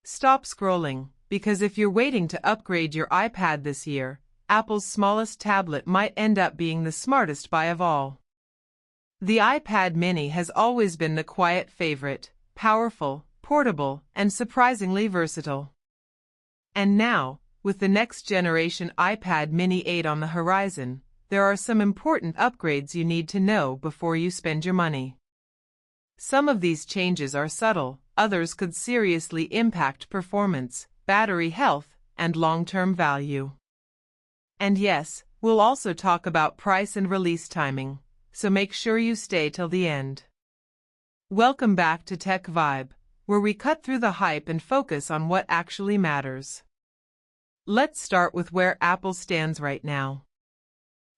Stop scrolling, because if you're waiting to upgrade your iPad this year, Apple's smallest tablet might end up being the smartest buy of all. The iPad mini has always been the quiet favorite, powerful, portable, and surprisingly versatile. And now, with the next generation iPad mini 8 on the horizon, there are some important upgrades you need to know before you spend your money. Some of these changes are subtle, others could seriously impact performance, battery health, and long-term value. And yes, we'll also talk about price and release timing, so make sure you stay till the end. Welcome back to Tech Vibe, where we cut through the hype and focus on what actually matters. Let's start with where Apple stands right now.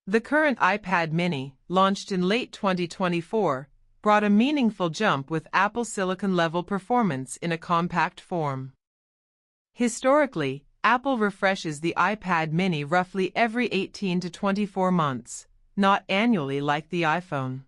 The current iPad mini, launched in late 2024, brought a meaningful jump with Apple Silicon-level performance in a compact form. Historically, Apple refreshes the iPad mini roughly every 18 to 24 months, not annually like the iPhone.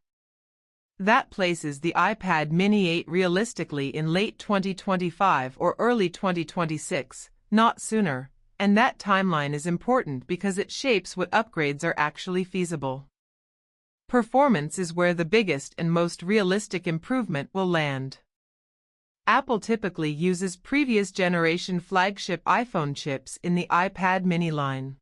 That places the iPad mini 8 realistically in late 2025 or early 2026, not sooner, and that timeline is important because it shapes what upgrades are actually feasible. Performance is where the biggest and most realistic improvement will land. Apple typically uses previous generation flagship iPhone chips in the iPad mini line.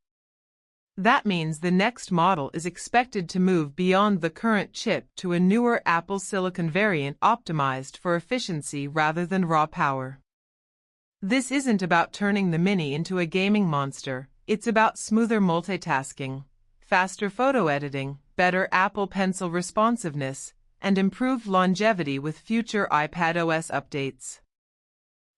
That means the next model is expected to move beyond the current chip to a newer Apple Silicon variant optimized for efficiency rather than raw power. This isn't about turning the mini into a gaming monster, it's about smoother multitasking, faster photo editing, better Apple Pencil responsiveness, and improved longevity with future iPadOS updates.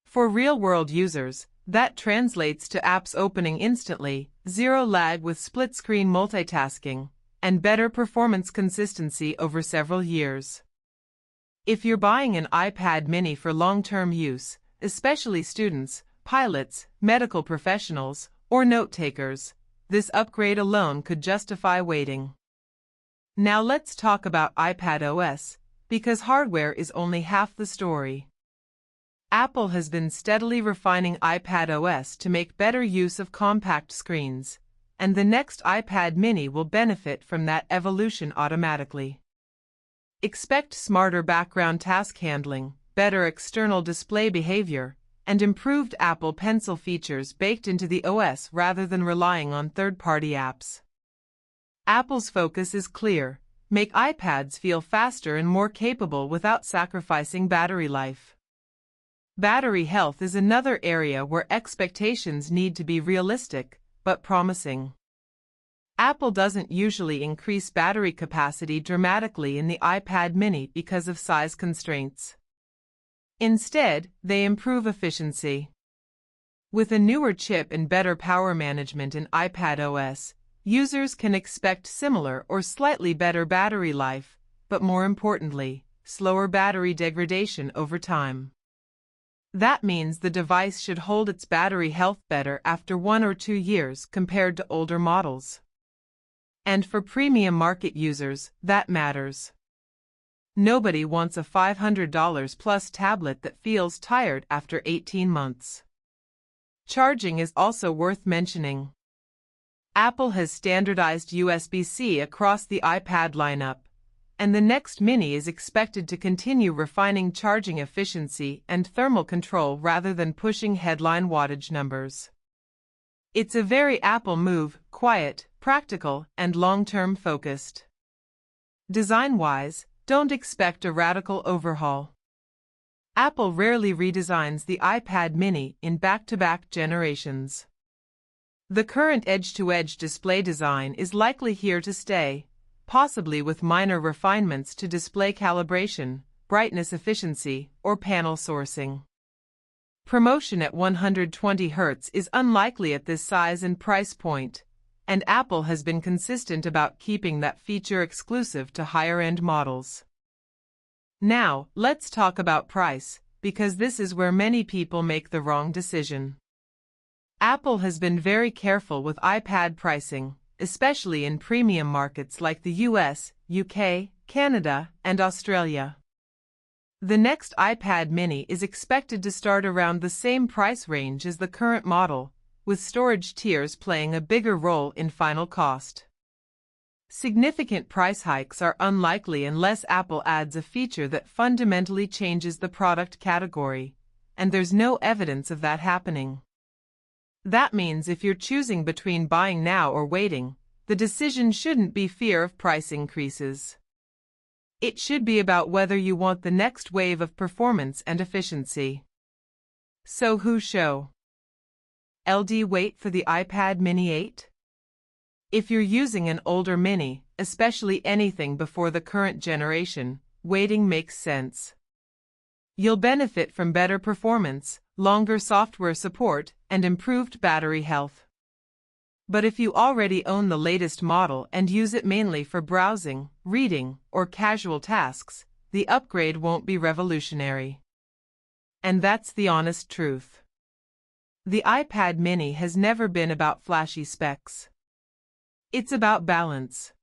For real-world users, that translates to apps opening instantly, zero lag with split-screen multitasking, and better performance consistency over several years. If you're buying an iPad mini for long-term use, especially students, pilots, medical professionals, or note-takers, this upgrade alone could justify waiting. Now let's talk about iPadOS, because hardware is only half the story. Apple has been steadily refining iPadOS to make better use of compact screens, and the next iPad mini will benefit from that evolution automatically. Expect smarter background task handling, better external display behavior, and improved Apple Pencil features baked into the OS rather than relying on third-party apps. Apple's focus is clear: make iPads feel faster and more capable without sacrificing battery life. Battery health is another area where expectations need to be realistic, but promising. Apple doesn't usually increase battery capacity dramatically in the iPad mini because of size constraints. Instead, they improve efficiency. With a newer chip and better power management in iPadOS, users can expect similar or slightly better battery life, but more importantly, slower battery degradation over time. That means the device should hold its battery health better after 1 or 2 years compared to older models. And for premium market users, that matters. Nobody wants a $500 plus tablet that feels tired after 18 months. Charging is also worth mentioning. Apple has standardized USB-C across the iPad lineup, and the next mini is expected to continue refining charging efficiency and thermal control rather than pushing headline wattage numbers. It's a very Apple move: quiet, practical, and long-term focused. Design-wise, don't expect a radical overhaul. Apple rarely redesigns the iPad mini in back-to-back generations. The current edge-to-edge display design is likely here to stay, possibly with minor refinements to display calibration, brightness efficiency, or panel sourcing. Promotion at 120 Hz is unlikely at this size and price point, and Apple has been consistent about keeping that feature exclusive to higher-end models. Now, let's talk about price, because this is where many people make the wrong decision. Apple has been very careful with iPad pricing, especially in premium markets like the US, UK, Canada, and Australia. The next iPad mini is expected to start around the same price range as the current model, with storage tiers playing a bigger role in final cost. Significant price hikes are unlikely unless Apple adds a feature that fundamentally changes the product category, and there's no evidence of that happening. That means if you're choosing between buying now or waiting, the decision shouldn't be fear of price increases. It should be about whether you want the next wave of performance and efficiency. So who show? LD wait for the iPad mini 8? If you're using an older mini, especially anything before the current generation, waiting makes sense. You'll benefit from better performance, longer software support, and improved battery health. But if you already own the latest model and use it mainly for browsing, reading, or casual tasks, the upgrade won't be revolutionary. And that's the honest truth. The iPad mini has never been about flashy specs. It's about balance.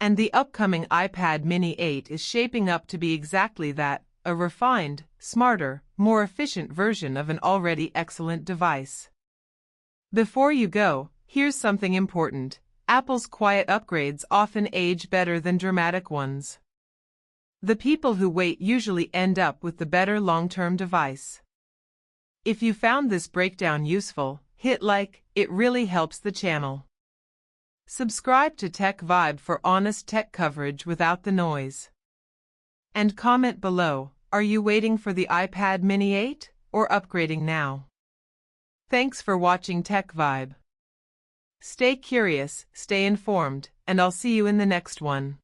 And the upcoming iPad mini 8 is shaping up to be exactly that, a refined, smarter, more efficient version of an already excellent device. Before you go, here's something important. Apple's quiet upgrades often age better than dramatic ones. The people who wait usually end up with the better long-term device. If you found this breakdown useful, hit like, it really helps the channel. Subscribe to Tech Vibe for honest tech coverage without the noise. And comment below, are you waiting for the iPad mini 8 or upgrading now? Thanks for watching Tech Vibe. Stay curious, stay informed, and I'll see you in the next one.